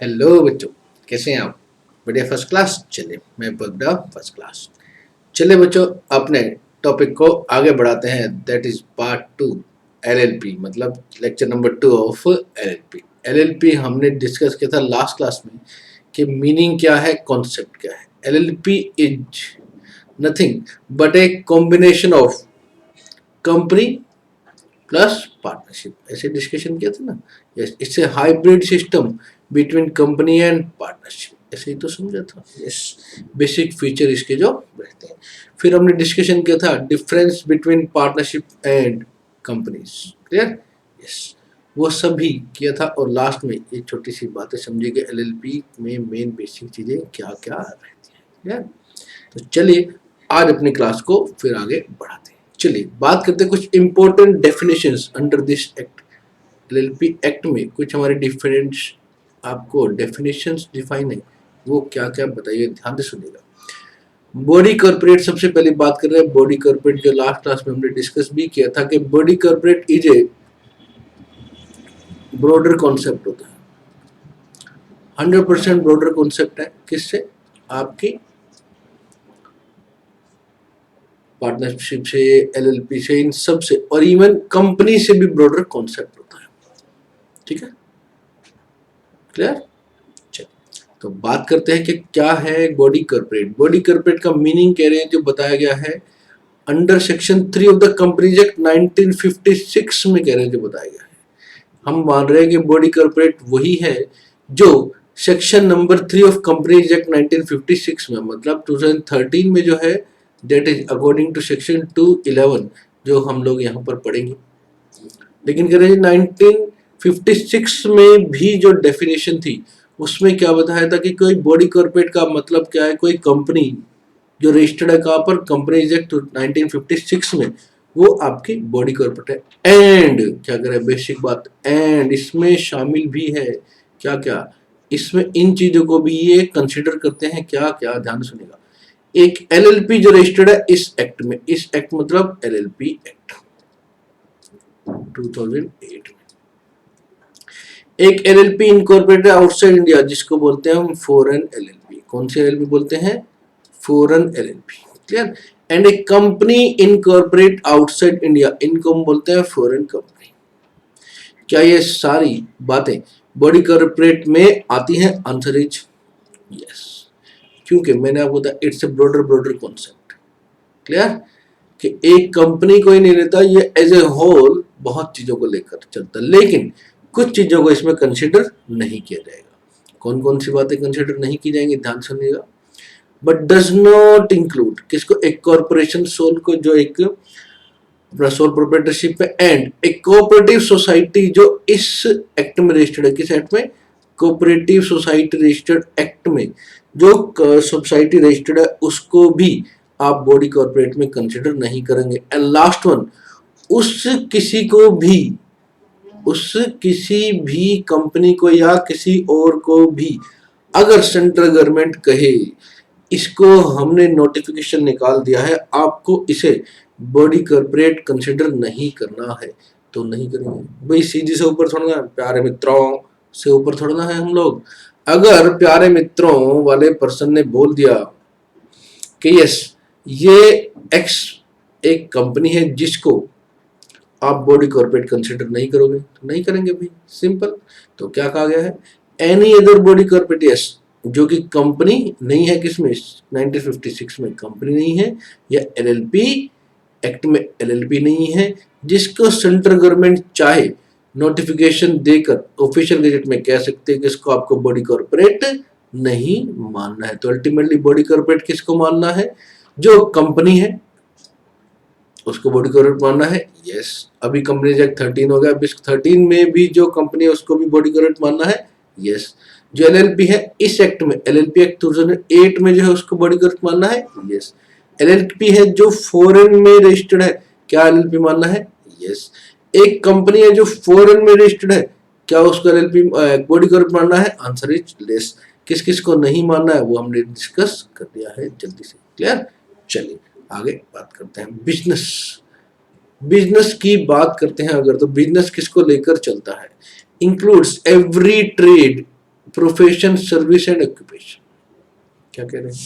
Hello बच्चों, कैसे हैं आप? बढ़िया, फर्स्ट क्लास। चलिए, मैं बोल रहा फर्स्ट क्लास। चलिए बच्चों, अपने टॉपिक को आगे बढ़ाते हैं। दैट इज पार्ट 2, एलएलपी, मतलब lecture number 2 of LLP. LLP हमने डिस्कस किया था लास्ट क्लास में कि मीनिंग क्या है, कॉन्सेप्ट क्या है। LLP is nothing but a combination of company plus partnership. ऐसे डिस्कशन किया था ना। Yes, it's a hybrid system between company and partnership. ऐसे ही तो समझा था। यस, बेसिक फीचर इसके जो रहते हैं। फिर हमने डिस्कशन किया था difference between partnership and companies. Clear? Yes, वो सभी किया था। और लास्ट में एक छोटी सी बातें समझी कि एलएलपी में मेन बेसिक चीजें क्या क्या रहती हैं। क्लियर? तो चलिए आज अपनी क्लास को फिर आगे बढ़ाते हैं। चलिए बात करते हैं कुछ important definitions under this act. LLP act में कुछ हमारे डिफरेंट आपको डेफिनेशंस डिफाइन है, वो क्या क्या बताइए, ध्यान से सुनिएगा। बॉडी कॉर्पोरेट, सबसे पहले बात कर रहे हैं बॉडी कॉर्पोरेट, जो लास्ट क्लास में हमने डिस्कस भी किया था कि body corporate is a broader concept होता है। 100% ब्रॉडर कॉन्सेप्ट है। किससे? आपकी पार्टनरशिप से, एलएलपी से, इन सब से, और इवन कंपनी से भी ब्रॉडर कॉन्सेप्ट होता है। ठीक है? क्लियर? चलिए तो बात करते हैं कि क्या है बॉडी कॉर्पोरेट। बॉडी कॉर्पोरेट का मीनिंग कह रहे हैं जो बताया गया है under section 3 of the companies Act 1956 में, कह रहे हैं जो बताया गया है। हम मान रहे हैं कि बॉडी कॉर्पोरेट वही है जो section number 3 of Companies Act 1956 में, मतलब 2013 में जो है, that is according to section 211 जो हम लोग यहाँ पर पढ़ेंगे। लेकिन कह रहे हैं 1956 में भी जो डेफिनेशन थी उसमें क्या बताया था कि कोई बॉडी कॉर्पोरेट का मतलब क्या है, कोई कंपनी जो रजिस्टर्ड है कहाँ पर, कंपनीज एक्ट 1956 में, वो आपकी बॉडी कॉर्पोरेट है। एंड क्या करें, बेसिक बात, एंड इसमें शामिल भी है क्या क्या, इसमें इन चीजों को भी ये कंसिडर करते हैं। क्या क्या, ध्यान सुनेगा। एक एलएलपी जो रजिस्टर्ड है इस एक्ट में, इस एक्ट मतलब एलएलपी एक्ट 2008 में। एक एलएलपी इनकॉर्पोरेटेड आउटसाइड इंडिया, जिसको बोलते हैं हम फॉरेन एलएलपी। कौन सी एलएलपी बोलते हैं? Foreign LLP. Clear? And A company incorporate outside India, इनको हम बोलते हैं फॉरेन कंपनी। क्या ये सारी बातें बॉडी कॉर्पोरेट में आती हैं? आंसर इज यस, क्योंकि मैंने आपको बताया it's a broader concept. Clear? कि एक कंपनी को ही नहीं लेता, ये एज ए होल बहुत चीजों को लेकर चलता, लेकिन कुछ चीजों को इसमें कंसिडर नहीं किया जाएगा। कौन कौन सी बातें कंसिडर नहीं की जाएंगी, ध्यान सुनिएगा। बट डज नॉट इंक्लूड किसको? एक कॉर्पोरेशन सोल को, जो एक अपना सोल प्रोप्राइटरशिप है, एंड एक कोऑपरेटिव सोसाइटी जो इस एक्ट में रजिस्टर्ड है। किस एक्ट में? कोऑपरेटिव सोसाइटी रजिस्टर्ड एक्ट में जो सोसाइटी रजिस्टर्ड है उसको भी आप बॉडी कॉर्पोरेट में कंसिडर नहीं करेंगे। एंड लास्ट वन, उस किसी को भी, उस किसी भी कंपनी को या किसी और को भी अगर सेंट्रल गवर्नमेंट कहे इसको हमने नोटिफिकेशन निकाल दिया है, आपको इसे बॉडी कॉर्पोरेट कंसिडर नहीं करना है, तो नहीं करेंगे। भाई सीधी से ऊपर थोड़ा ना, प्यारे मित्रों से ऊपर थोड़ा ना है हम लोग। अगर प्यारे मित्रों वाले पर्सन ने बोल दिया कि यस ये एक्स एक कंपनी है जिसको आप बॉडी कॉर्पोरेट कंसिडर नहीं करोगे, तो नहीं करेंगे भाई, सिंपल। तो क्या कहा गया है? Any other body corporate, yes, जो कि कंपनी नहीं है, किसमें? 1956 में कंपनी नहीं है, या एलएलपी एक्ट में एलएलपी नहीं है, जिसको सेंट्रल गवर्नमेंट चाहे नोटिफिकेशन देकर ऑफिशियल गजेट में कह सकते हैं कि इसको आपको बॉडी कॉर्पोरेट नहीं मानना है। तो अल्टीमेटली बॉडी कॉर्पोरेट किसको मानना है? जो कंपनी है उसको बॉडी कॉर्पोरेट मानना है। यस, अभी कंपनीज एक्ट 13 हो गया, 13 में भी जो कंपनी है उसको भी बॉडी कॉर्पोरेट मानना है। यस, जो एलएलपी है इस एक्ट में, एलएलपी एक्ट 2008 में जो है उसको बॉडी कॉर्पोरेट मानना है। यस, एलएलपी है जो फॉरेन में रजिस्टर्ड है, क्या एलएलपी मानना है? यस, एक कंपनी है जो फॉरेन में रजिस्टर्ड है, क्या उसको एलएलपी बॉडी कॉर्पोरेट मानना है? Answer is less. किस किस को नहीं मानना है वो हमने डिस्कस कर दिया है जल्दी से। क्लियर? चलिए आगे बात करते हैं बिजनेस। बिजनेस की बात करते हैं अगर, तो बिजनेस किसको लेकर चलता है? Includes every trade profession, service and occupation. क्या कह रहे हैं?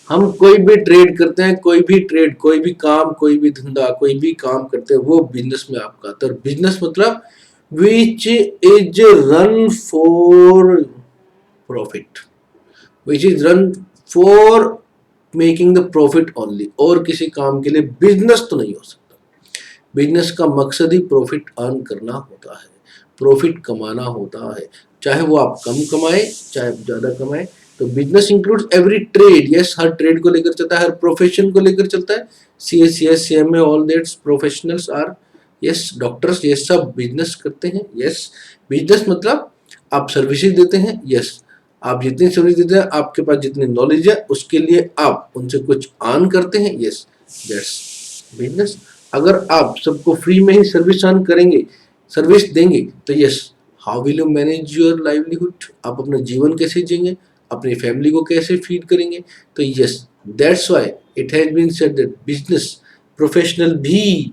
हम कोई भी ट्रेड करते हैं, कोई भी ट्रेड, कोई भी काम, कोई भी धंधा, कोई भी काम करते हैं, वो बिजनेस में आपका आता है। बिजनेस मतलब which is run for profit, which is run for making the profit only, और किसी काम के लिए बिजनेस तो नहीं हो सकता। बिजनेस का मकसद ही प्रॉफिट अर्न करना होता है, प्रॉफिट कमाना होता है, चाहे वो आप कम कमाए चाहे आप ज्यादा कमाए। तो business includes every trade, yes, हर ट्रेड को लेकर चलता है, हर प्रोफेशन को लेकर चलता है। CS, CMA, all that's professionals are, yes, doctors, ये सब बिजनेस करते हैं। यस, बिजनेस मतलब आप सर्विसेज देते हैं। यस, आप जितनी सर्विस देते हैं, आपके पास जितनी नॉलेज है, उसके लिए आप उनसे कुछ अर्न करते हैं। Yes, that's business. अगर आप सबको फ्री में ही सर्विस अर्न करेंगे, सर्विस देंगे, तो yes, how will you manage your livelihood, आप अपना जीवन कैसे जिएंगे, अपनी फैमिली को कैसे फीड करेंगे। तो yes, that's why it has been said that business professional भी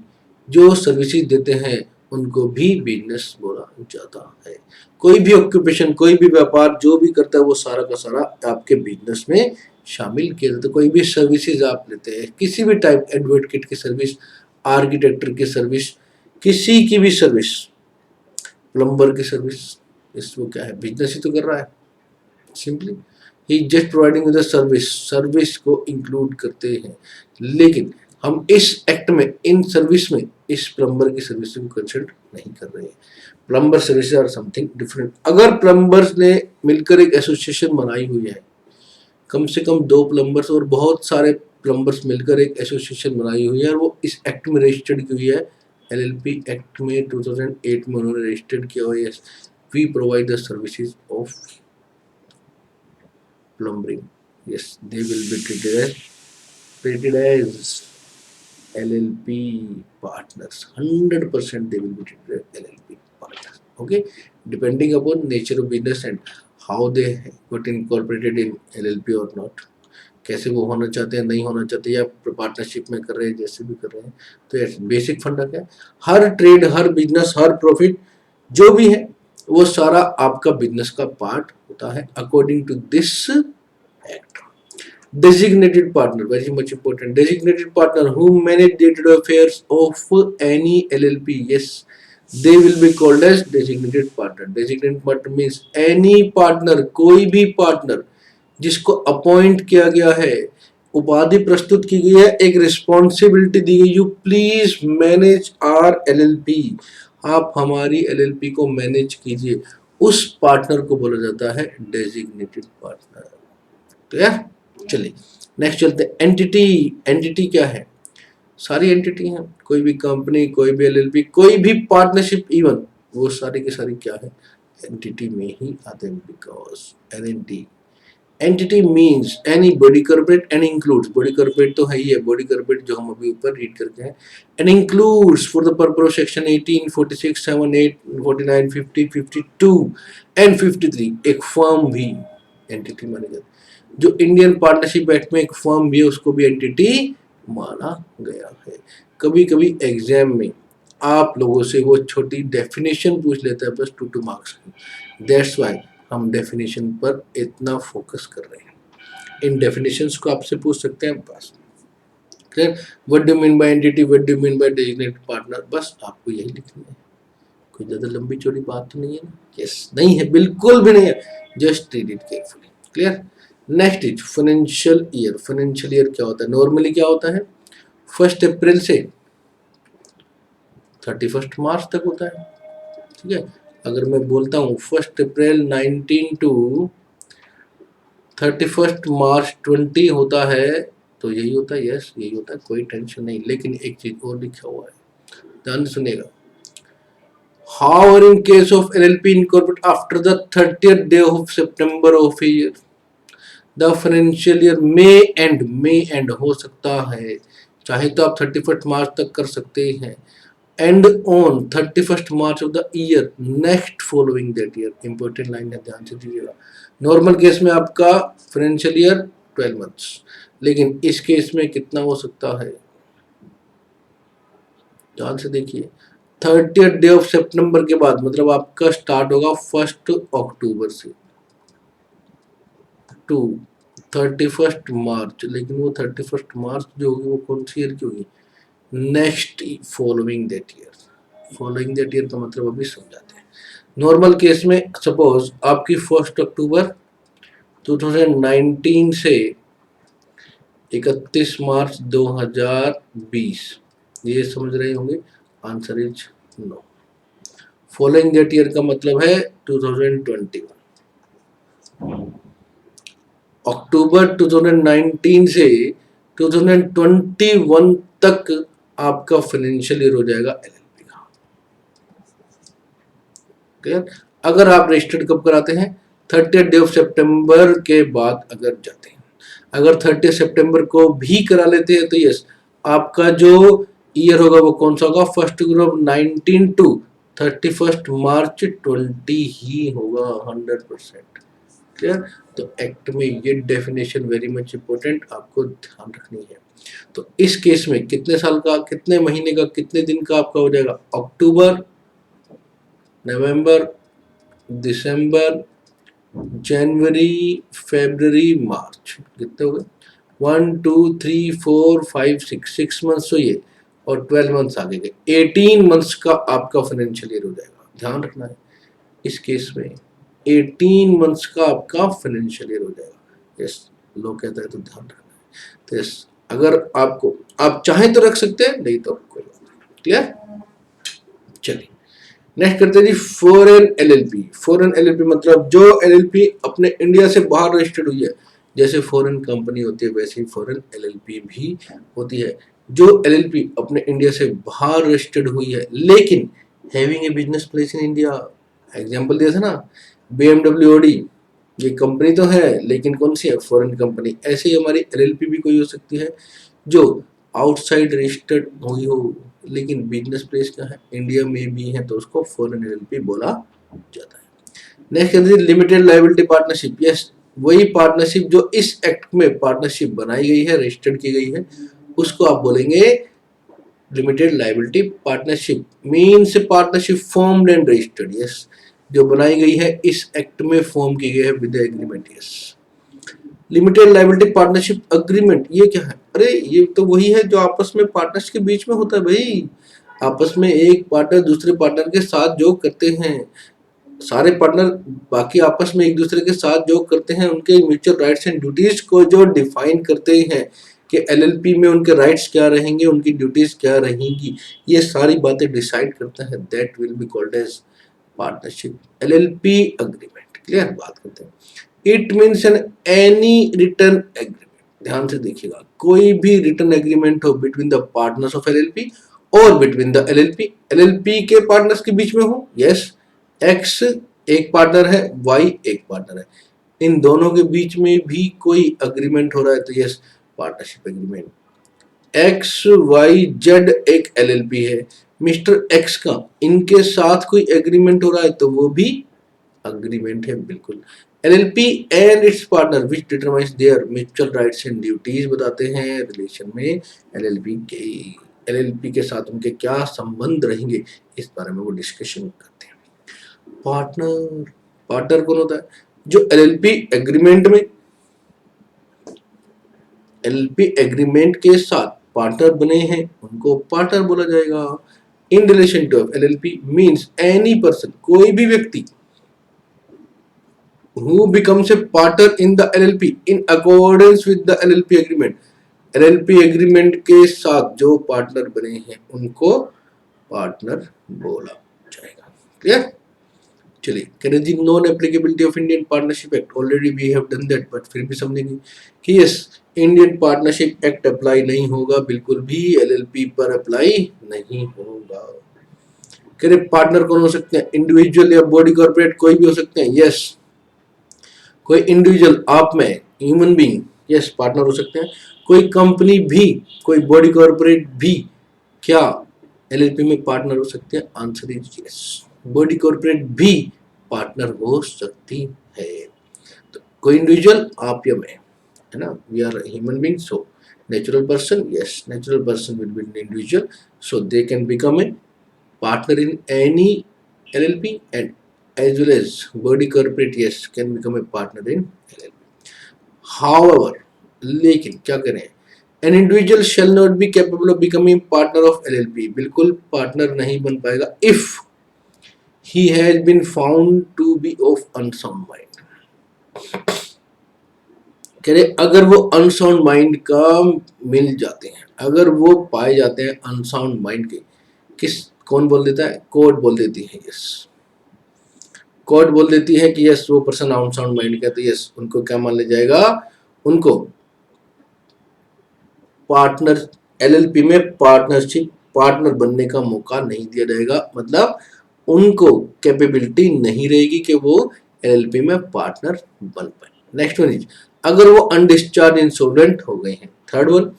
जो सर्विसेज देते हैं उनको भी बिजनेस बोला जाता है। कोई भी ऑक्यूपेशन, कोई भी व्यापार जो भी करता है, वो सारा का सारा आपके बिजनेस में शामिल किया जाता है। कोई भी सर्विसेज आप लेते हैं, किसी भी टाइप, एडवोकेट की सर्विस, आर्किटेक्टर की सर्विस, किसी की भी सर्विस, प्लम्बर की सर्विस, इसको क्या है, बिजनेस ही तो कर रहा है। Simply he just providing the service, service को इंक्लूड करते हैं। लेकिन हम इस एक्ट में, इन सर्विस में, इस प्लम्बर की सर्विस को कंसिडर नहीं कर रहे हैं। Plumber service or something different. अगर प्लम्बर्स ने मिलकर एक एसोसिएशन बनाई हुई है, कम से कम 2 प्लम्बर्स और बहुत सारे प्लम्बर्स मिलकर एक एसोसिएशन बनाई हुई है, और वो इस एक्ट में रजिस्टर्ड की हुई है, LLP एक्ट में 2008 में उन्होंने रजिस्टर्ड किया हुआ है। We provide the services of plumbing. Yes, they will be treated as LLP partners. 100% they will be treated as LLP partners. Okay, depending upon nature of business and how they got incorporated in LLP or not. कैसे वो होना चाहते हैं, नहीं होना चाहते, या partnership में कर रहे हैं, जैसे भी कर रहे हैं। तो बेसिक फंडा क्या है, हर ट्रेड, हर बिजनेस, हर प्रॉफिट जो भी है, वो सारा आपका बिजनेस का पार्ट होता है according to this act. Designated partner, very much important. Designated partner who manage day-to-day affairs of any LLP, yes, they will be called as designated partner. Designated partner means any partner, कोई भी partner जिसको appoint किया गया है, उपाधि प्रस्तुत की गई है, एक रिस्पॉन्सिबिलिटी दी गई, you please manage are LLP, आप हमारी LLP को मैनेज कीजिए, उस पार्टनर को बोला जाता है डेजिग्नेटेड पार्टनर। क्लियर? चलिए नेक्स्ट चलते हैं। एंटिटी, एंटिटी क्या है, सारी एंटिटी हैं, कोई भी कंपनी, कोई भी LLP, कोई भी पार्टनरशिप, इवन वो सारी की सारी क्या है, एंटिटी में ही आते हैं। Because entity, entity means any body corporate and includes, body corporate तो है ही है, बॉडी कॉर्पोरेट जो हम अभी ऊपर रीड करके हैं, and includes for the purpose of section 18, 46, 7, 8, 49, 50, 52 and 53 एक फर्म भी एंटिटी मानी जाती है। जो इंडियन पार्टनरशिप एक्ट में एक फर्म भी है, उसको भी एंटिटी माना गया है। कभी कभी एग्जाम में आप लोगों से वो छोटी डेफिनेशन पूछ लेता है, बस 2 मार्क्स की। दैट्स वाई हम डेफिनेशन पर इतना फोकस कर रहे हैं। इन डेफिनेशंस को आपसे पूछ सकते हैं बस। Clear? What do you mean by entity, what do you mean by designated partner, बस आपको यही लिखना है। कोई ज्यादा लंबी चौड़ी बात तो नहीं है ना? यस, नहीं है, बिल्कुल भी नहीं है, just read it carefully. Clear? Next is financial year. Financial year क्या होता है, नॉर्मली क्या होता है, 1 अप्रैल से 31 मार्च तक होता है। ठीक है, अगर मैं बोलता हूँ 1 अप्रैल 19 टू 31 मार्च 20 होता है, तो यही होता है। यस, यही होता है, कोई टेंशन नहीं। लेकिन एक चीज और लिखा हुआ है, ध्यान से सुनिएगा। However, in case of LLP incorporate after the 30th day of September of a year, the financial year may end हो सकता है, चाहे तो आप 31 मार्च तक कर सकते हैं, and on 31 March of the year next following that year. Important line है, ध्यान से दीजिएगा। नॉर्मल केस में आपका फाइनेंशियल ईयर 12 मंथ्स, लेकिन इस केस में कितना हो सकता है, ध्यान से देखिए। 30th डे ऑफ सितंबर के बाद, मतलब आपका स्टार्ट होगा 1 अक्टूबर से टू 31 मार्च। लेकिन वो 31 मार्च जो होगी वो कौन सी ईयर की होगी? Next following that year. Following that year का मतलब अभी समझाते हैं। नॉर्मल केस में सपोज आपकी 1 अक्टूबर 2019 से 31 मार्च 2020, ये समझ रहे होंगे। Answer is no. Following that year का मतलब है 2021। अक्टूबर 2019 से 2021 तक आपका फाइनेंशियल ईयर हो जाएगा एलएलपी का। क्लियर? अगर आप रजिस्टर्ड कब कराते हैं? 30 डे ऑफ सितंबर के बाद अगर जाते हैं। अगर 30 सितंबर को भी करा लेते हैं तो यस, आपका जो ईयर होगा वो कौन सा होगा? 1 अक्टूबर 19 टू 31 मार्च 20 ही होगा 100%। क्लियर? तो एक्ट में ये डेफिनेशन वेरी मच इंपॉर्टेंट आपको ध्यान रखनी है। तो इस केस में कितने साल का, कितने महीने का, कितने दिन का आपका हो जाएगा? अक्टूबर, नवंबर, दिसंबर, जनवरी, फरवरी, मार्च, कितने हो गए? 1 2 3 4 5 6 मंथ्स तो ये, और 12 मंथ्स आगे गए, 18 मंथ्स का आपका फाइनेंशियल ईयर हो जाएगा। ध्यान रखना है इस केस में 18 मंथ्स का आपका फाइनेंशियल ईयर हो जाएगा। यस, लोग कहते हैं तो ध्यान रखना है। तो यस, अगर आपको आप चाहें तो रख सकते हैं, नहीं तो कोई बात नहीं। क्लियर? चलिए नेक्स्ट करते हैं जी फॉरेन एलएलपी। फॉरेन एलएलपी मतलब जो एलएलपी अपने इंडिया से बाहर रजिस्टर्ड हुई है। जैसे फॉरेन कंपनी होती है वैसे ही फॉरेन एलएलपी भी होती है। जो एलएलपी अपने इंडिया से बाहर रजिस्टर्ड हुई है लेकिन having a business place in India. Example दिया था ना, BMW ऑडी, ये कंपनी तो है लेकिन कौन सी है? Foreign company. ऐसे ही हमारी एलएलपी भी कोई हो सकती है जो आउटसाइड रजिस्टर्ड हुई हो लेकिन बिजनेस प्लेस क्या है? इंडिया में भी है, तो उसको फॉरेन एलएलपी बोला जाता है। नेक्स्ट है लिमिटेड लायबिलिटी पार्टनरशिप। यस, वही पार्टनरशिप जो इस एक्ट में पार्टनरशिप बनाई गई है, रजिस्टर्ड की गई है, उसको आप बोलेंगे limited liability partnership. Means partnership formed and registered. Yes, जो बनाई गई है इस एक्ट में, फॉर्म की गई है with agreement. Yes, limited liability partnership agreement ये क्या है? अरे ये तो वही है जो आपस में पार्टनर्स के बीच में होता है भाई। आपस में एक पार्टनर दूसरे पार्टनर के साथ जो करते हैं, सारे पार्टनर बाकी आपस में एक दूसरे के साथ जो करते हैं, उनके म्यूचुअल राइट्स एंड ड्यूटीज को जो डिफाइन करते हैं कि एलएलपी में उनके राइट्स क्या रहेंगे, उनकी ड्यूटीज क्या रहेंगी, ये सारी बातें डिसाइड करता है। That will be called as partnership LLP agreement. Clear? बात करते हैं। It means an any written agreement. ध्यान से देखिएगा, कोई भी रिटर्न एग्रीमेंट हो between the partners of LLP और बिटवीन द एलएलपी, एलएलपी के पार्टनर्स के बीच में हो। यस, एक्स एक पार्टनर है, वाई एक पार्टनर है, इन दोनों के बीच में भी कोई अग्रीमेंट हो रहा है तो yes, partnership agreement. X Y Z एक एलएलपी है, मिस्टर एक्स का इनके साथ कोई एग्रीमेंट हो रहा है तो वो भी अग्रीमेंट है। बिल्कुल। LLP and it's partner which determines there mutual rights and duties बताते हैं रिलेशन में एलएलपी के साथ उनके क्या संबंध रहेंगे, इस बारे में वो डिस्कशन करते हैं। पार्टनर, पार्टनर कौन होता है? जो एलएलपी एग्रीमेंट में, एलएलपी एग्रीमेंट के साथ पार्टनर बने हैं उनको पार्टनर बोला जाएगा। In relation to LLP means any person, कोई भी व्यक्ति who becomes a partner in the LLP in accordance with the LLP agreement। LLP agreement के साथ जो पार्टनर बने हैं उनको पार्टनर बोला जाएगा। क्लियर? चलिए, कहते जी non applicability of Indian Partnership Act, already we have done that, but फिर भी समझेंगे कि yes, Indian Partnership Act apply नहीं होगा, बिल्कुल भी एलएलपी पर अप्लाई नहीं होगा। कहते पार्टनर कौन हो सकते हैं? इंडिविजुअल या बॉडी कॉर्पोरेट कोई भी हो सकते हैं। यस, कोई इंडिविजुअल आप में, ह्यूमन बीइंग, यस पार्टनर हो सकते हैं। कोई कंपनी भी, कोई बॉडी कॉर्पोरेट भी क्या एलएलपी में पार्टनर हो सकते हैं? Answer is yes, body corporate भी पार्टनर हो सकती है। तो कोई इंडिविजुअल आप या मैं, है ना, we are human being, so natural person, yes natural person will be individual, so they can become a partner in any LLP and as well as body corporate, yes, can become a partner in LLP. However, लेकिन क्या करें, an individual shall not be capable of becoming partner of LLP, बिल्कुल partner नहीं बन पाएगा if he has been found to be of unsound mind. कह रहे अगर वो अनसाउंड माइंड का मिल जाते हैं, अगर वो पाए जाते हैं अनसाउंड माइंड के, किस कौन बोल देता है, कोर्ट बोल देती है, यस कोर्ट बोल देती है कि यस वो पर्सन अनसाउंड माइंड का, तो यस उनको क्या मान लिया जाएगा, उनको पार्टनर एलएलपी में पार्टनरशिप पार्टनर बनने का मौका नहीं दिया जाएगा, मतलब उनको कैपेबिलिटी नहीं रहेगी कि वो एलएलपी में पार्टनर बन पाए। नेक्स्ट वन इज अगर वो अनडिस्चार्ज इंसॉल्वेंट हो गए हैं। थर्ड वन,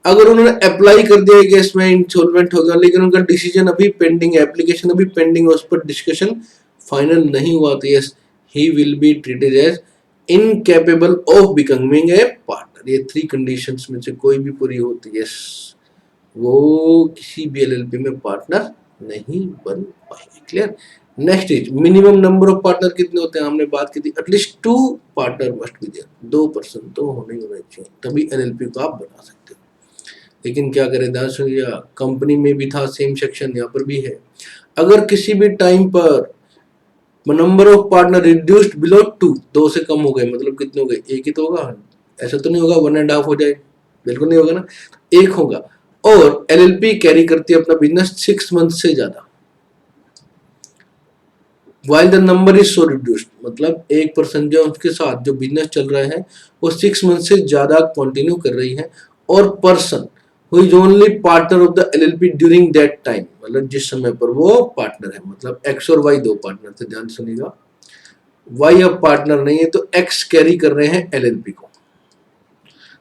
अगर उन्होंने अप्लाई कर दिया कि इसमें इंसॉल्वेंट हो गया लेकिन उनका डिसीजन अभी पेंडिंग है, एप्लीकेशन अभी पेंडिंग है, उस पर डिस्कशन फाइनल नहीं हुआ, तो yes he will be treated as incapable of becoming a partner. ये थ्री कंडीशंस में से कोई भी पूरी होती है, यस वो किसी भी एलएलपी में पार्टनर नहीं बन पाएंगे। Clear. Next is minimum number of partner कितने होते हैं, हमने बात की थी at least 2 partner must be there, 2 person तो होने ही होने चाहिए, तभी एलएलपी को आप बना सकते हो। लेकिन क्या करें, ध्यान सुनिए, कंपनी में भी था सेम सेक्शन, यहाँ पर भी है। अगर किसी भी टाइम पर number of partner reduced below 2, 2 से कम हो गए, मतलब कितने हो गए, एक ही तो होगा, ऐसा तो नहीं होगा 1.5 हो जाए, बिल्कुल नहीं होगा ना, एक होगा। और एलएलपी कैरी करती है अपना बिजनेस 6 मंथ से ज्यादा, while the number is so reduced, मतलब एक पर्सन जो उसके साथ जो बिजनेस चल रहा है वो 6 मंथ से ज्यादा कंटिन्यू कर रही है, और person who is only partner of the LLP during that time, मतलब जिस समय पर वो पार्टनर है, मतलब एक्स और वाई 2 पार्टनर थे, ध्यान सुनिएगा, वाई अब पार्टनर नहीं है तो एक्स कैरी कर रहे हैं एलएलपी को,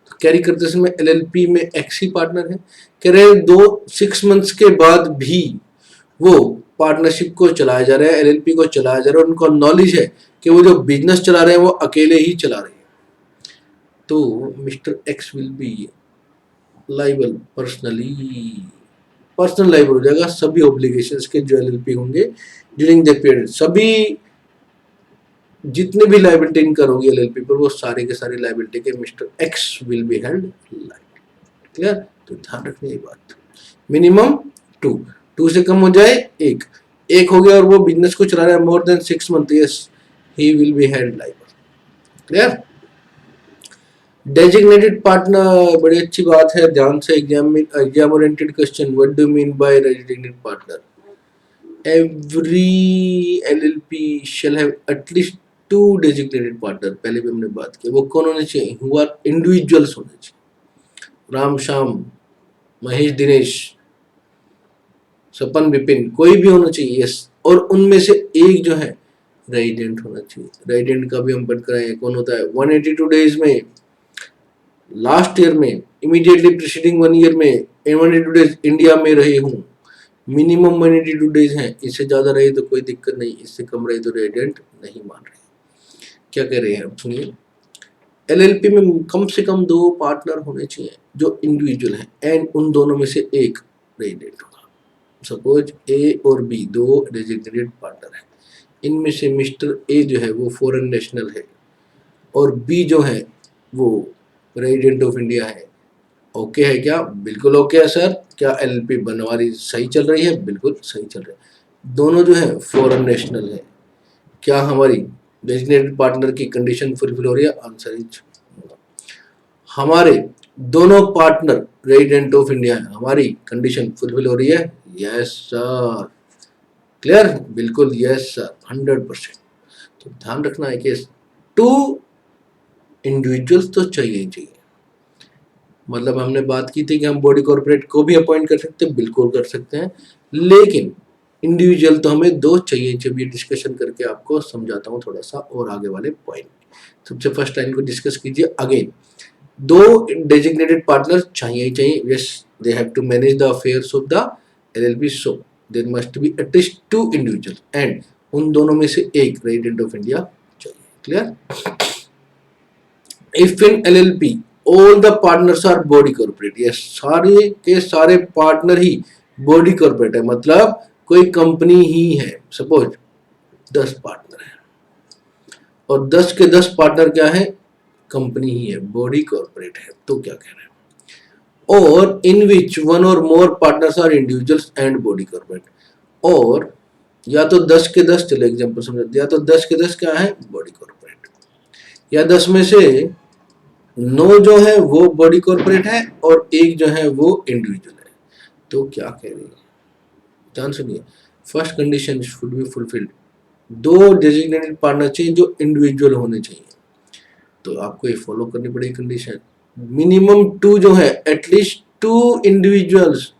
तो कैरी करते समय एलएलपी में एक्स ही पार्टनर है, कह रहे 6 मंथ्स के बाद भी वो पार्टनरशिप को चलाया जा रहा है, एलएलपी को चलाया जा रहा है, उनको नॉलेज है कि वो जो बिजनेस चला रहे हैं वो अकेले ही चला रहे हैं, तो mister x will be liable personal liable हो जाएगा सभी ऑब्लिगेशंस के जो एलएलपी होंगे ड्यूरिंग द पीरियड, सभी जितने भी लाइबिलिटी इनकर होगी एलएलपी पर वो सारे के सारे लाइबिलिटी के mister x will be held liable. Clear. तो ध्यान रखने की बात, मिनिमम 2 से कम हो जाए एक हो गया और वो बिजनेस को चला रहा है more than 6 month, yes he will be held liable. Clear. Designated partner, बड़ी अच्छी बात है, ध्यान से exam oriented question, what do you mean by designated partner? Every LLP shall have at least 2 designated partner, पहले भी हमने बात की, वो कौन होने चाहिए, हु आर इंडिविजुअल्स होने चाहिए, राम श्याम महेश दिनेश सपन विपिन कोई भी होना चाहिए, यस, और उनमें से एक जो है रेजिडेंट होना चाहिए। रेजिडेंट का भी हम पढ़ कराएंगे, कौन होता है, 182 डेज में, लास्ट ईयर में, इमीडिएटली प्रीसीडिंग 1 ईयर में 182 डेज इंडिया में रहे हूँ, मिनिमम 182 डेज हैं, इससे ज्यादा रहे तो कोई दिक्कत नहीं, इससे कम रहे तो रेजिडेंट नहीं मान रहे। क्या कह रहे हैं अब सुनिए, एलएलपी में कम से कम 2 पार्टनर होने चाहिए जो इंडिविजुअल हैं, एंड उन दोनों में से एक रेजिडेंट होगा। सपोज ए और बी 2 डेजिग्नेटेड पार्टनर हैं, इनमें से मिस्टर ए जो है वो फॉरेन नेशनल है और बी जो है वो रेजिडेंट ऑफ इंडिया है। ओके है क्या? बिल्कुल ओके है सर। क्या एलएलपी बनवारी सही चल रही है? बिल्कुल सही चल रही है। दोनों जो है फॉरेन नेशनल है, क्या हमारी डेजिग्नेटेड पार्टनर की कंडीशन फुलफिल हो रही है? आंसर इज हमारे दोनों पार्टनर रेजिडेंट ऑफ इंडिया है, हमारी कंडीशन फुलफिल हो रही है? Yes sir. क्लियर? बिल्कुल यस सर, 100%। तो ध्यान रखना है कि 2 इंडिविजुअल्स तो चाहिए ही चाहिए। मतलब हमने बात की थी कि हम बॉडी कॉर्पोरेट को भी अपॉइंट कर सकते हैं, बिल्कुल कर सकते हैं, लेकिन इंडिविजुअल तो हमें 2 चाहिए। जब ये डिस्कशन करके आपको समझाता हूँ थोड़ा सा और आगे वाले पॉइंट। सबसे फर्स्ट लाइन को डिस्कस कीजिए अगेन। 2 डेजिग्नेटेड पार्टनर चाहिए ही चाहिए। Yes, they have to manage the affairs of the LLP, so there must be at least 2 individual, and उन दोनों में से एक रेजिडेंट ऑफ इंडिया चाहिए। Clear? If in LLP all the partners are body corporate, ये सारे के सारे पार्टनर ही बॉडी कॉर्पोरेट है, मतलब कोई कंपनी ही है, सपोज 10 पार्टनर है और 10 के 10 पार्टनर क्या है, कंपनी ही है, बॉडी कॉर्पोरेट है, तो क्या कह रहे हैं, और इन which one or more partners are individuals and body corporate, और या तो 10 के 10, चलो एग्जांपल समझ, या तो 10 के 10 क्या है, बॉडी कॉर्पोरेट, या 10 में से 9 जो है वो बॉडी कॉर्पोरेट है और एक जो है वो इंडिविजुअल है, तो क्या कह रही है, ध्यान सुनिए, first condition should be fulfilled, 2 designated partner चाहिए जो इंडिविजुअल होने चाहिए, तो आपको ये फॉलो करनी पड़ेगी कंडीशन, मिनिमम 2 जो है, एटलीस्ट 2 इंडिविजुअल्स,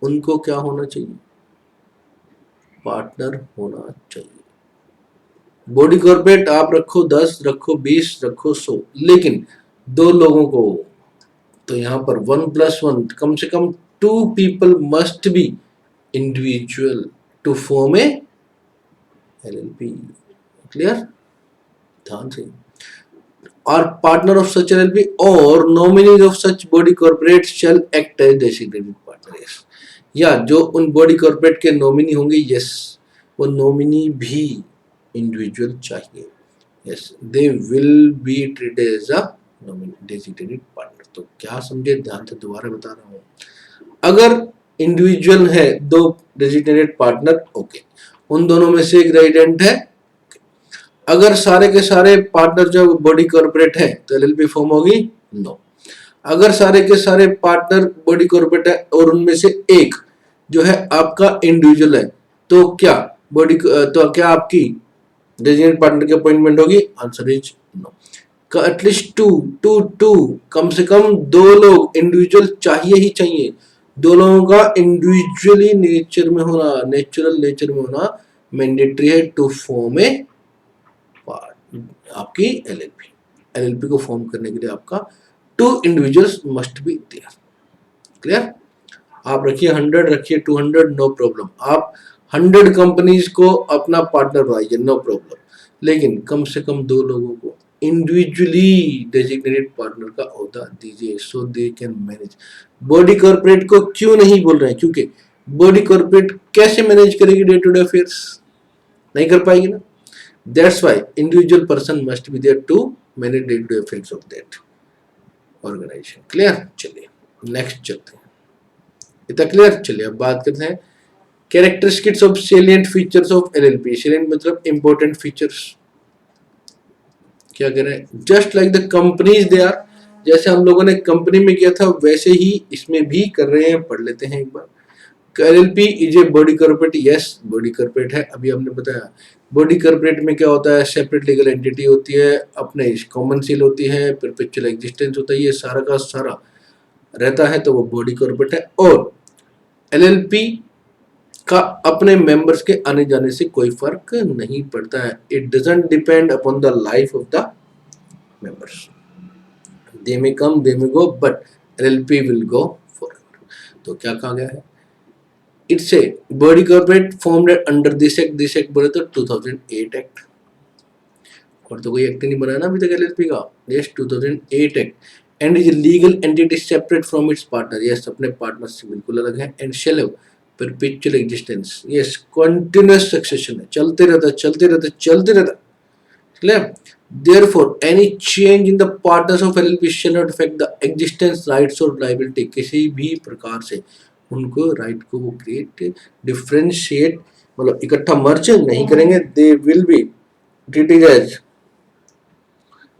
उनको क्या होना चाहिए, पार्टनर होना चाहिए। बॉडी कॉर्पोरेट आप रखो 10, रखो 20, रखो 100, लेकिन 2 लोगों को, तो यहाँ पर 1+1, कम से कम 2 people must be individual to form a LLP, clear, ध्यान से, or partner of such LLP or nominees of such body corporate shall act as designated partners, या जो उन बॉडी कॉर्पोरेट के नॉमिनी होंगे, यस, वो नॉमिनी भी इंडिविजुअल चाहिए, yes, they will be treated as a designated partner, तो क्या समझे, ध्यान से दोबारा बता रहा हूँ, अगर इंडिविजुअल है 2 डेजिग्नेटेड पार्टनर, ओके, उन दोनों में से एक रेजिडेंट है, अगर सारे के सारे पार्टनर जो बॉडी कॉर्पोरेट है तो एलएलपी फॉर्म होगी, नो, अगर सारे के सारे पार्टनर बॉडी कॉर्पोरेट है और उनमें से एक जो है आपका इंडिविजुअल है, तो क्या तो क्या आपकी डेजिग्नेटेड पार्टनर की अपॉइंटमेंट होगी, answer is no, at least two, कम से कम 2 लोग इंडिविजुअल चाहिए ही चाहिए, 2 लोगों का इंडिविजुअली नेचर में होना, नेचुरल नेचर में होना मैंडेटरी है टू फॉर्म ए आपकी एलएलपी को फॉर्म करने के लिए आपका 2 individuals must be there, clear, आप रखिए 100, रखिए 200, नो प्रॉब्लम, आप 100 कंपनीज को अपना पार्टनर बनाइए, नो प्रॉब्लम, लेकिन कम से कम 2 लोगों को इंडिविजुअली डेजिग्नेटेड पार्टनर का ओहदा दीजिए, so they can manage. Body corporate को क्यों नहीं बोल रहे हैं, क्योंकि बॉडी कॉर्पोरेट कैसे मैनेज करेगी डे टू डे अफेयर्स, नहीं कर पाएगी ना, that's why individual person must be there to manage day to day affairs of that organisation, clear. चलिए नेक्स्ट चलते हैं, इतना क्लियर। चलिए अब बात करते हैं characteristics of salient features of LLP. Salient मतलब इंपॉर्टेंट फीचर्स, क्या कह रहे हैं, just like the companies they are, जैसे हम लोगों ने कंपनी में किया था वैसे ही इसमें भी कर रहे हैं, पढ़ लेते हैं एक बार। LLP is a body corporate, yes body corporate है, अभी हमने बताया। बॉडी कॉर्पोरेट में क्या होता है, सेपरेट लीगल एंटिटी होती है, अपने कॉमन सील होती है, परपेचुअल एग्जिस्टेंस होता है, ये सारा का सारा रहता है, तो वो बॉडी कॉर्पोरेट है। और एलएलपी का अपने मेंबर्स के आने जाने से कोई फर्क नहीं पड़ता है, it doesn't depend upon the life of the members, they may come they may go but LLP will go forever. तो क्या कहा गया है, it's a body corporate formed under this act बोले तो 2008 एक्ट, और तो कोई एक्ट नहीं बनाया ना अभी तक एलएलपी का, yes 2008 act, and is legal entity separate from its partner, yes अपने पार्टनर से बिल्कुल अलग है, and shall have perpetual existence, yes continuous succession है, चलते रहता, clear. Therefore, any change in the partners of LLP shall not affect the existence, rights or liability, किसी भी प्रकार से उनको राइट को वो क्रिएट डिफरेंशिएट मतलब इकट्ठा मर्ज नहीं करेंगे, they will be treated as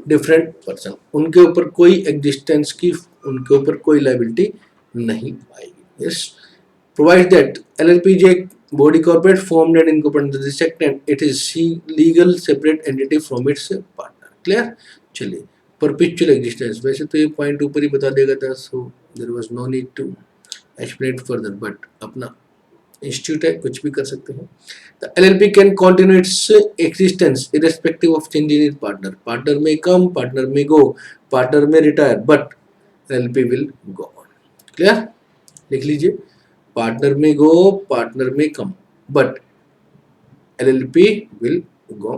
different person, उनके ऊपर कोई एग्जिस्टेंस की, उनके ऊपर कोई लाइबिलिटी नहीं आएगी। Yes, provide that LLP is A body corporate formed and incorporated under this act and it is legal separate entity from its partner, clear। चलिए perpetual existence, वैसे तो ये पॉइंट ऊपर ही बता देगा था, so there was no need to explain further, but अपना institute है, कुछ भी कर सकते हैं। The LLP can continue its existence irrespective of change in its partner, partner may come, partner may go, partner may retire, but LLP will go on, clear। लिख लीजिए, partner में गो, पार्टनर में कम, बट एलएलपी विल गो।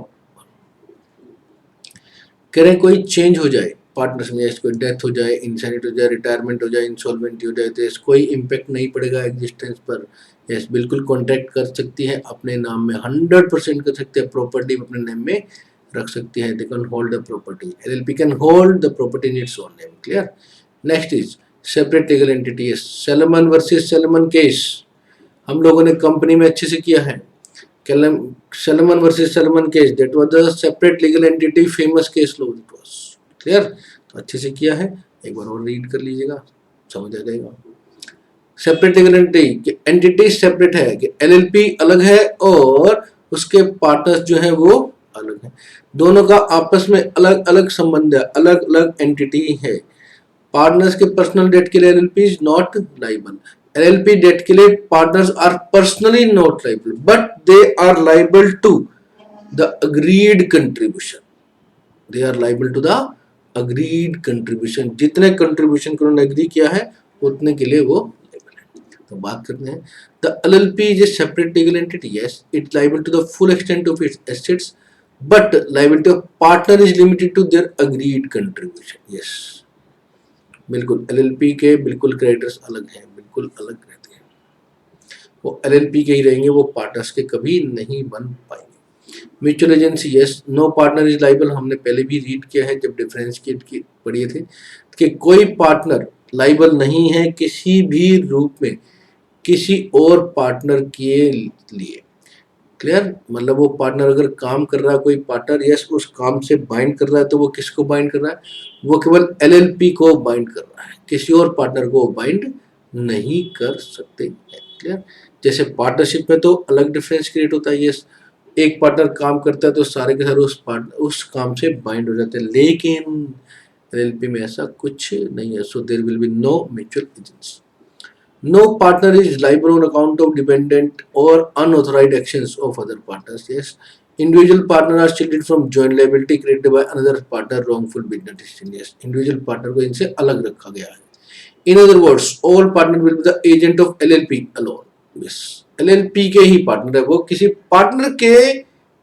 कह रहे कोई change हो जाए, partners में कोई डेथ हो जाए, इंसैनिटी हो जाए, रिटायरमेंट हो जाए, इंसॉल्वेंटी हो जाए, तो कोई इम्पैक्ट नहीं पड़ेगा एग्जिस्टेंस पर। यस, बिल्कुल कॉन्ट्रैक्ट कर सकती है, अपने नाम में 100% कर सकते हैं, प्रॉपर्टी अपने नेम में रख सकती है। They can hold the property, LLP can hold the property in its own name. Clear? Next is separate legal entity. Salmon versus salmon case हम लोगों ने कंपनी में अच्छे से किया है। Salomon versus Salomon case, that was the separate legal entity famous case law it was. Clear? तो अच्छे से किया है, एक बार और रीड कर लीजिएगा, समझ आ जाएगा। सेपरेट लीगल एंटिटी सेपरेट है कि एलएलपी अलग है और उसके पार्टनर्स जो है वो अलग है, दोनों का आपस में अलग अलग संबंध है, अलग अलग एंटिटी है। पार्टनर्स के पर्सनल डेट के लिए LLP is not liable. LLP debt के लिए partners are personally not liable but they are liable to the agreed contribution. They are liable to the agreed contribution, जितने कंट्रीब्यूशन को उन्होंने agree किया है उतने के लिए वो लाइबल है। तो बात करते हैं, the LLP is a separate legal entity. Yes, it's liable to the full extent of its assets but liability of partner is limited to their agreed contribution. Yes, बिल्कुल LLP के बिल्कुल क्रेडिटर्स अलग हैं, बिल्कुल अलग रहते हैं, वो LLP के ही रहेंगे, वो पार्टनर्स के कभी नहीं बन पाएंगे। Mutual agency, yes, no partner is liable, हमने पहले भी रीड किया है जब डिफरेंशिएट की पढ़िए थे कि कोई पार्टनर लाइबल नहीं है किसी भी रूप में किसी और पार्टनर के लिए। क्लियर? मतलब वो पार्टनर अगर काम कर रहा है, कोई पार्टनर यस उस काम से बाइंड कर रहा है, तो वो किसको बाइंड कर रहा है? वो केवल LLP को बाइंड कर रहा है, किसी और पार्टनर को बाइंड नहीं कर सकते हैं। क्लियर? जैसे पार्टनरशिप में तो अलग डिफरेंस क्रिएट होता है। यस, एक पार्टनर काम करता है तो सारे के सारे उस काम से बाइंड हो जाते हैं, लेकिन LLP में ऐसा कुछ नहीं है। So there will be no mutual agency. No partner is liable on account of dependent or unauthorized actions of other partners. Yes, individual partners are shielded from joint liability created by another partner wrongful business decision. Yes, individual partner को इनसे अलग रखा गया है। In other words, all partner will be the agent of LLP alone. Yes, LLP के ही partner है, वो किसी पार्टनर के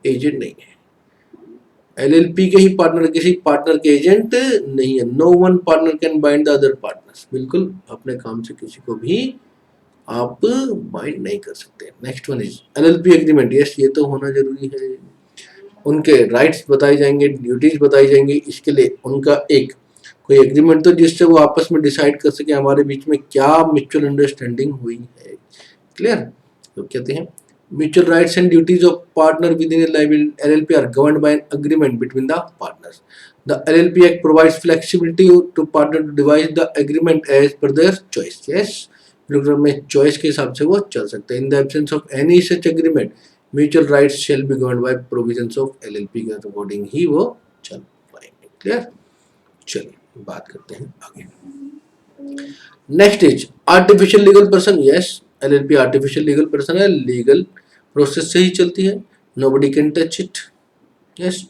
एजेंट नहीं है। LLP के ही पार्टनर किसी पार्टनर के एजेंट नहीं है। No one partner can bind the other partners. बिल्कुल अपने काम से किसी को भी आप बाइंड नहीं कर सकते। Next one is LLP agreement. Yes, ये तो होना जरूरी है, उनके राइट्स बताए जाएंगे, ड्यूटीज बताई जाएंगी, इसके लिए उनका एक कोई एग्रीमेंट तो जिससे वो आपस में डिसाइड कर सके हमारे बीच में क्या म्यूचुअल अंडरस्टैंडिंग हुई है। क्लियर? तो कहते हैं mutual rights and duties of partner within a LLP are governed by an agreement between the partners. The LLP Act provides flexibility to partner to devise the agreement as per their choice. Yes, में choice के हिसाब से वो चल सकते हैं। In the absence of any such agreement, mutual rights shall be governed by provisions of LLP के according ही वो चल पाएंगे। क्लियर? चलिए बात करते हैं आगे। Next is artificial legal person. Yes, LLP artificial legal person है, लीगल प्रोसेस से ही चलती है। Nobody can touch it. Yes,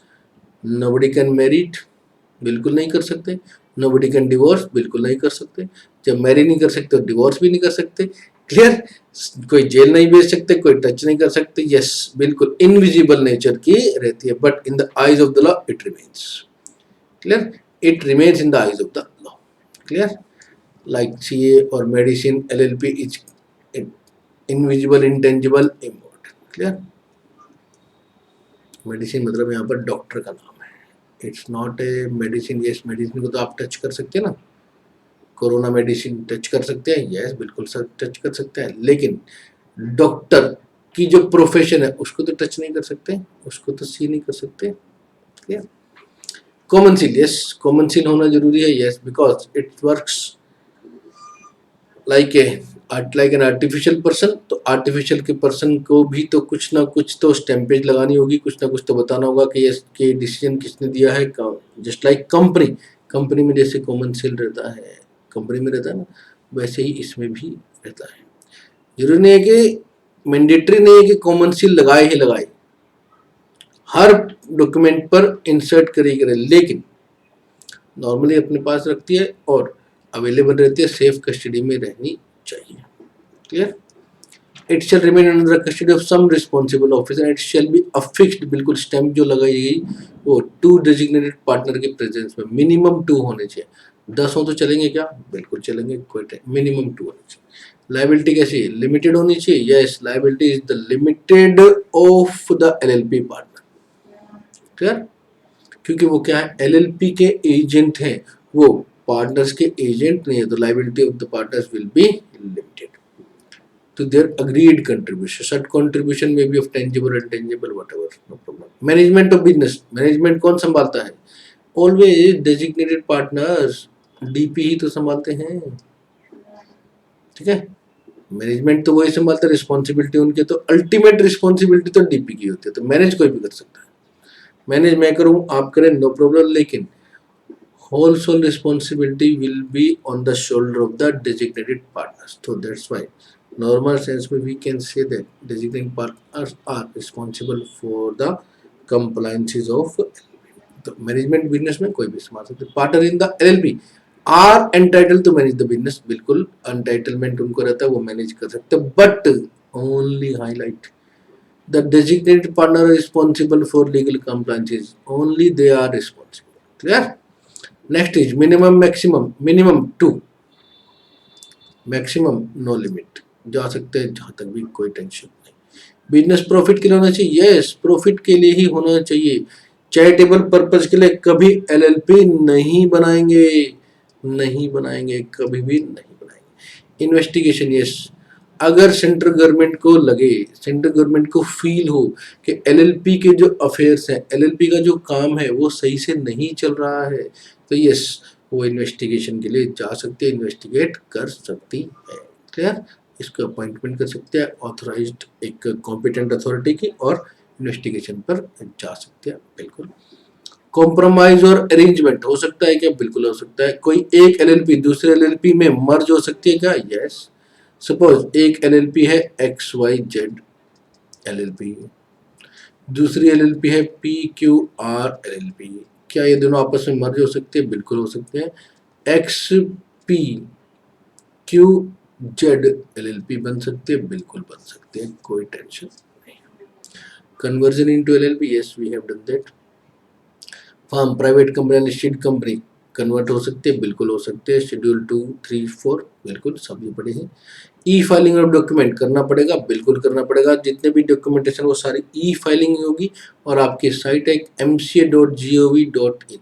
nobody can marry it, बिल्कुल नहीं कर सकते। नोबडी कैन डिवोर्स, बिल्कुल नहीं कर सकते। जब मैरी नहीं कर सकते तो डिवोर्स भी नहीं कर सकते। क्लियर? कोई जेल नहीं भेज सकते, कोई टच नहीं कर सकते। यस, बिल्कुल इनविजिबल नेचर की रहती है, but in the eyes of the law it remains. Clear? It remains in the eyes of the law. Clear? Like CA और medicine, LLP is invisible, intangible, immortal. Clear? Medicine मतलब यहाँ पर doctor का नाम है, it's not a medicine. Yes, medicine को तो आप टच कर सकते हैं ना, कोरोना मेडिसिन टच कर सकते हैं। यस, बिल्कुल सर टच कर सकते हैं, लेकिन डॉक्टर की जो प्रोफेशन है उसको तो टच नहीं कर सकते, उसको तो सी नहीं कर सकते। Clear? Common seal. Yes, common seal होना जरूरी है। Yes, because it works like an artificial person. तो आर्टिफिशियल के पर्सन को भी तो कुछ ना कुछ तो स्टैम्पेज लगानी होगी, कुछ ना कुछ तो बताना होगा कि यस के डिसीजन किसने दिया है। जस्ट लाइक कंपनी में जैसे कॉमन सील रहता है, कंपनी में रहता है ना, वैसे ही इसमें भी रहता है। जरूरी नहीं है कि मैंडेटरी नहीं है कि कॉमन सील लगाए ही लगाए, हर डॉक्यूमेंट पर इंसर्ट करे, लेकिन नॉर्मली अपने पास रखती है और अवेलेबल रहती है, सेफ कस्टडी में रहनी चाहिए। Clear? It shall remain under the custody of some responsible officer, it shall be affixed, बिल्कुल स्टैम्प जो लगाई गई वो 2 डेजिग्नेटेड पार्टनर के प्रेजेंस में, मिनिमम 2 होने चाहिए। 10 हो तो चलेंगे क्या? बिल्कुल चलेंगे, कोई मिनिमम 2 होने चाहिए। लायबिलिटी कैसी है? लिमिटेड होनी चाहिए। Yes, liability is the limited of the LLP partner, clear? क्योंकि वो क्या है, एलएलपी के एजेंट हैं, वो पार्टनर्स के एजेंट नहीं है, तो liability of the partners will be limited to their agreed contribution. Such contribution may be of tangible or intangible, whatever, no problem. Management of business, management कौन संभालता है? Always designated partners, DP ही तो संभालते हैं, ठीक है? मैनेजमेंट तो वही संभालता है, रिस्पॉन्सिबिलिटी उनके, तो अल्टीमेट रिस्पॉन्सिबिलिटी तो डीपी की होती है, तो मैनेज कोई भी कर सकता है। मैनेज मैं करूँ, आप करें, नो प्रॉब्लम, लेकिन whole sole responsibility will be on the shoulder of the designated partners. So that's why normal sense में we can say that designated partners are responsible for the compliances of तो management business में कोई भी संभाल सकते। Partner in the LLP are entitled to manage the business, बिल्कुल entitlement उनको रहता है, वो मैनेज कर सकते हैं, but only highlight the designated partner responsible for legal compliances, only they are responsible, clear? Next is minimum maximum, minimum 2, maximum no limit, जा सकते हैं जहां तक भी, कोई टेंशन नहीं। बिजनेस प्रॉफिट के लिए होना चाहिए, यस, प्रॉफिट के लिए ही होना चाहिए। चैरिटेबल पर्पज के लिए कभी एलएलपी नहीं बनाएंगे, नहीं बनाएंगे, कभी भी नहीं बनाएंगे। इन्वेस्टिगेशन, यस, अगर सेंट्रल गवर्नमेंट को लगे, सेंट्रल गवर्नमेंट को फील हो कि एलएलपी के जो अफेयर्स हैं, एलएलपी का जो काम है वो सही से नहीं चल रहा है, तो यस, वो इन्वेस्टिगेशन के लिए जा सकते हैं, इन्वेस्टिगेट कर सकती है, क्लियर? इसको अपॉइंटमेंट कर सकते हैं ऑथराइज्ड एक कॉम्पिटेंट अथॉरिटी की, और इन्वेस्टिगेशन पर जा सकते हैं, बिल्कुल। कॉम्प्रोमाइज और अरेंजमेंट हो सकता है क्या? बिल्कुल हो सकता है। कोई एक एलएलपी दूसरे एलएलपी में मर्ज हो सकती है क्या? यस। सपोज एक एलएलपी है XYZ एलएलपी, दूसरी एलएलपी है PQR एलएलपी, क्या ये दोनों आपस में मर्ज हो सकते हैं? बिल्कुल हो सकते हैं। XPQZ एलएलपी बन सकते हैं, बिल्कुल बन सकते हैं, कोई टेंशन नहीं। Conversion into LLP, yes, we have done that. Firm, private company, listed company convert हो सकते हैं, बिल्कुल हो सकते हैं। शेड्यूल 2, 3, 4 बिल्कुल सब ये पड़े हैं। ई फाइलिंग ऑफ डॉक्यूमेंट करना पड़ेगा, बिल्कुल करना पड़ेगा। जितने भी डॉक्यूमेंटेशन वो सारी ई फाइलिंग होगी, और आपकी साइट है mca.gov.in,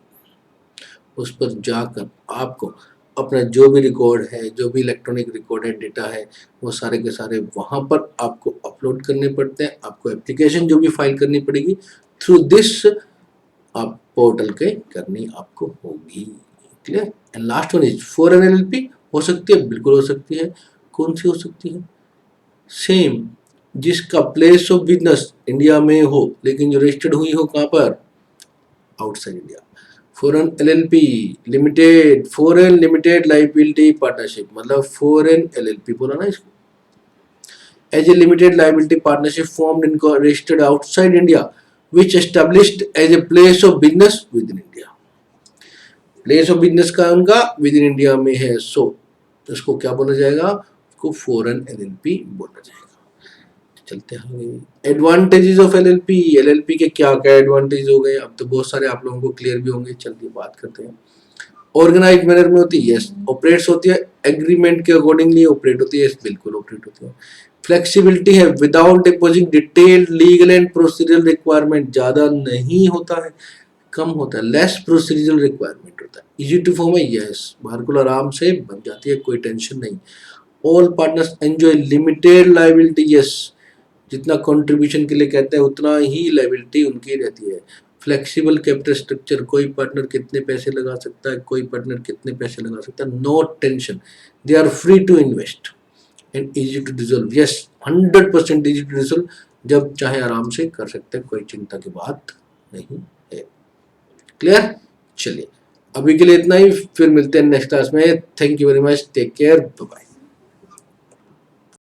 उस पर जाकर आपको अपना जो भी रिकॉर्ड है, जो भी इलेक्ट्रॉनिक रिकॉर्ड है, डेटा है, वो सारे के सारे वहाँ पर आपको अपलोड करने पड़ते हैं। आपको एप्लीकेशन जो भी फाइल करनी पड़ेगी थ्रू दिस आप पोर्टल के करनी आपको होगी, clear? And last one is foreign LLP हो सकती है, बिल्कुल हो सकती है। कौन सी हो सकती है? सेम, जिसका प्लेस ऑफ बिजनेस इंडिया में हो, लेकिन जो रजिस्टर्ड हुई हो कहाँ पर? Outside India. Foreign LLP limited, foreign limited liability partnership, मतलब फॉरेन एलएलपी बोला ना इसको। As a limited liability partnership formed in registered outside India which established as a place of business within India. Place of business का उनका with in India में है, सो इसको क्या बोला जाएगा? उसको फॉरेन एलएलपी बोला जाएगा। चलते हैं एडवांटेजेस ऑफ एलएलपी। एलएलपी के क्या क्या एडवांटेज हो गए? अब तो बहुत सारे आप लोगों को क्लियर भी होंगे, चलिए बात करते हैं। ऑर्गेनाइज मैनर में होती है, यस। ऑपरेट्स होती है एग्रीमेंट के अकॉर्डिंगली ऑपरेट होती है, बिल्कुल ऑपरेट होती है। फ्लेक्सिबिलिटी है without imposing detailed legal and procedural requirement, ज्यादा नहीं होता है, कम होता है, लेस प्रोसीजरल रिक्वायरमेंट होता है। इजी टू फॉर्म है, यस, बिल्कुल आराम से बन जाती है, कोई टेंशन नहीं। All partners enjoy limited liability, yes, जितना कंट्रीब्यूशन के लिए कहते हैं उतना ही लायबिलिटी उनकी रहती है। फ्लेक्सिबल कैपिटल स्ट्रक्चर, कोई पार्टनर कितने पैसे लगा सकता है, कोई पार्टनर कितने पैसे लगा सकता है, no tension, they are free to invest and easy to dissolve, yes, 100% easy to dissolve, जब चाहे आराम से कर सकते हैं, कोई चिंता की बात नहीं है, क्लियर? चलिए अभी के लिए इतना ही, फिर मिलते हैं नेक्स्ट क्लास में। Thank you very much, take care, bye bye.